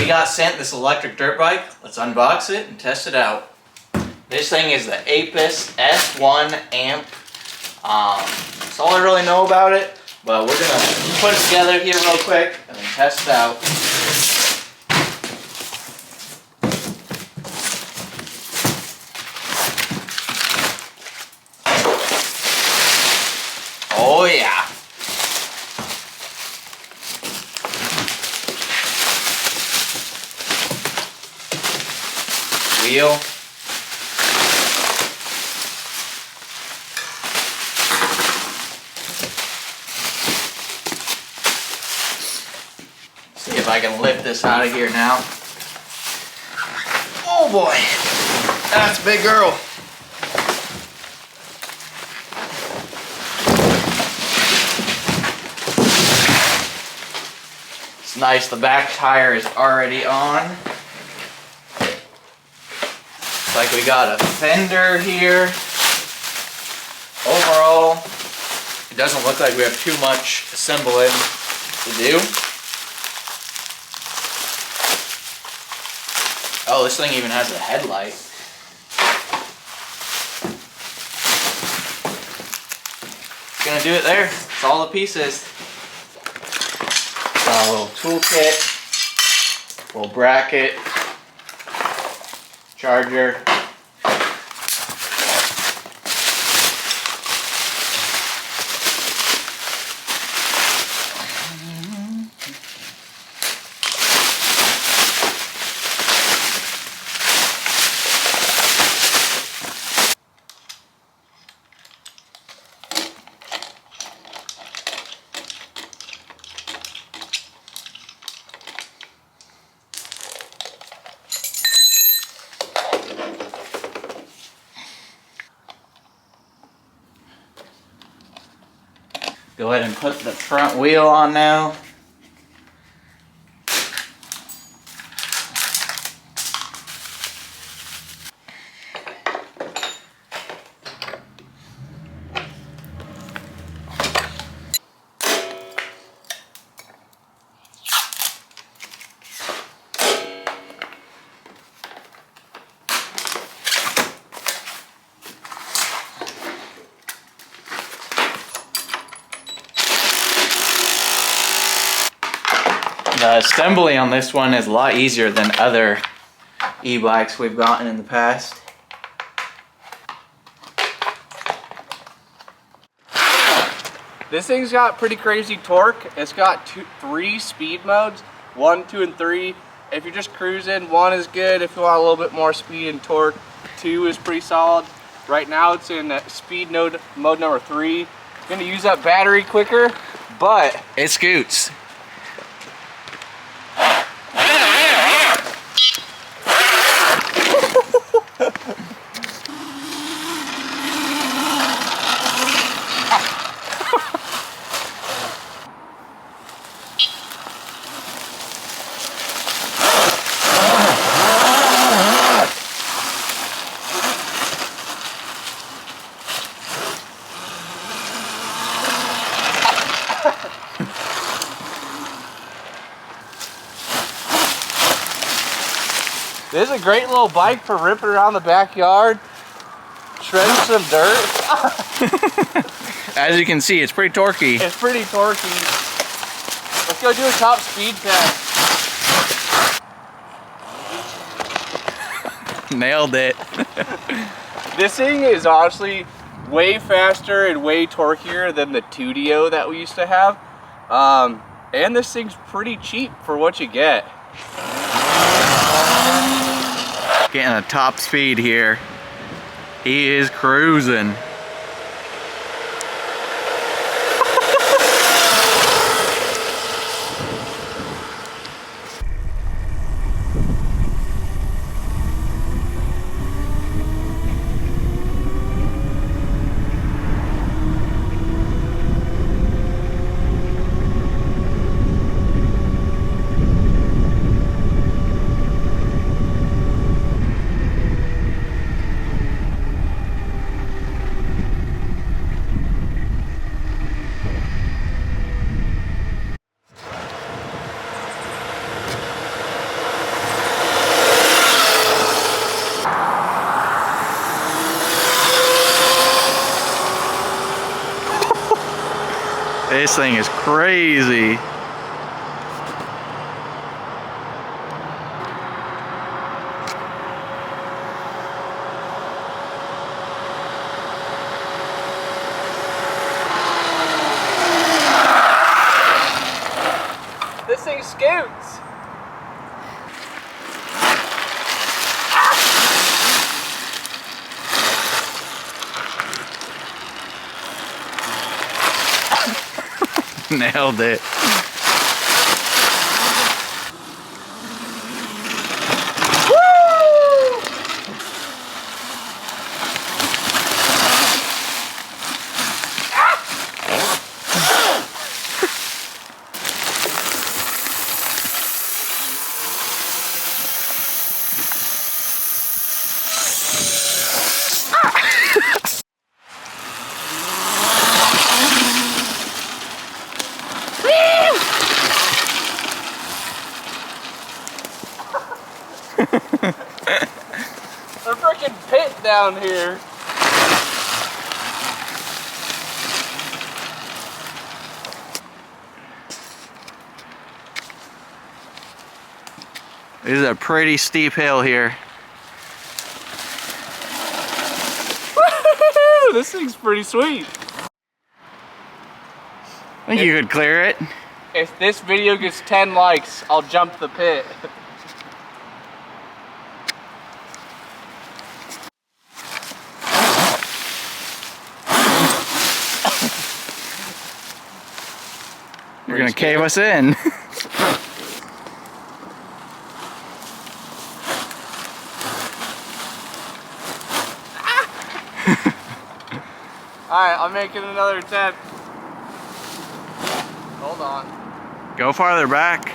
we got sent this electric dirt bike. Let's unbox it and test it out. This thing is the Aipas S1 AMP. That's all I really know about it, but we're gonna put it together here real quick and then test it out. Oh yeah. Wheel. See if I can lift this out of here now. Oh boy, that's a big girl. It's nice, the back tire is already on. Looks like we got a fender here. Overall, it doesn't look like we have too much assembling to do. Oh, this thing even has a headlight. It's gonna do it there. It's all the pieces. Got a little toolkit, little bracket, charger. Go ahead and put the front wheel on now. The assembly on this one is a lot easier than other e-bikes we've gotten in the past. This thing's got pretty crazy torque. It's got 3 speed modes, 1, 2, and 3. If you're just cruising, 1 is good. If you want a little bit more speed and torque, 2 is pretty solid. Right now it's in speed mode number 3. It's gonna use up battery quicker, but it scoots. This is a great little bike for ripping around the backyard, shredding some dirt. As you can see, it's pretty torquey. It's pretty torquey. Let's go do a top speed test. Nailed it. This thing is honestly way faster and way torqueier than the 2DO that we used to have. And this thing's pretty cheap for what you get. Getting a top speed here. He is cruising. This thing is crazy. This thing scoots. Nailed it. A freaking pit down here. This is a pretty steep hill here. This thing's pretty sweet. I think you could clear it. If this video gets 10 likes, I'll jump the pit. You're gonna cave us in. Alright, I'm making another attempt. Hold on. Go farther back.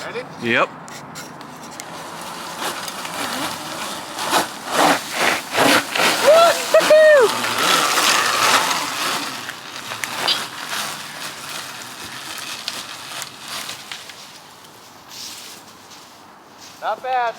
Ready? Yep. Not bad.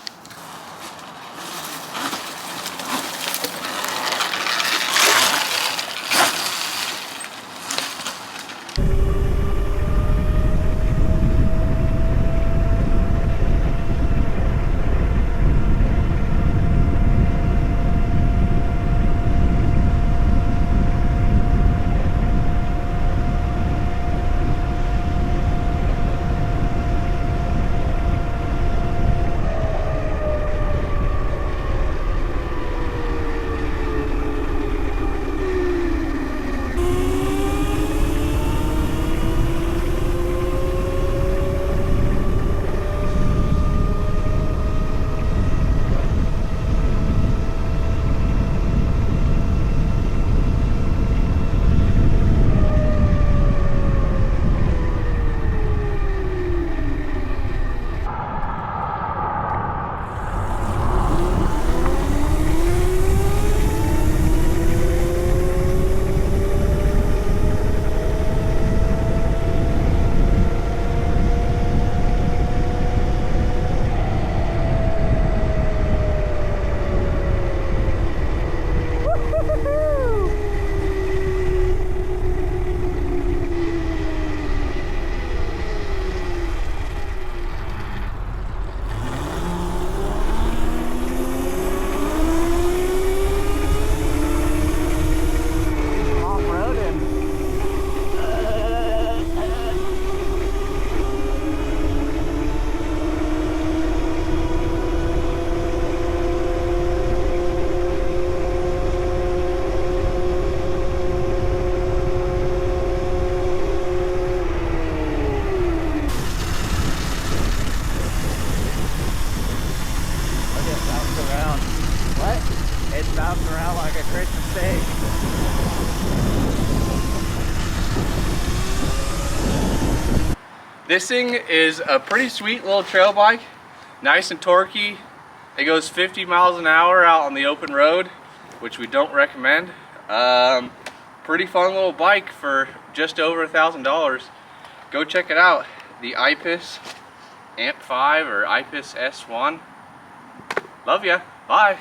It's bouncing around like a Christmas steak. This thing is a pretty sweet little trail bike, nice and torquey. It goes 50 miles an hour out on the open road, which we don't recommend. Pretty fun little bike for just over $1,000. Go check it out. The Aipas AMP 5 or Aipas S1. Love ya. Bye.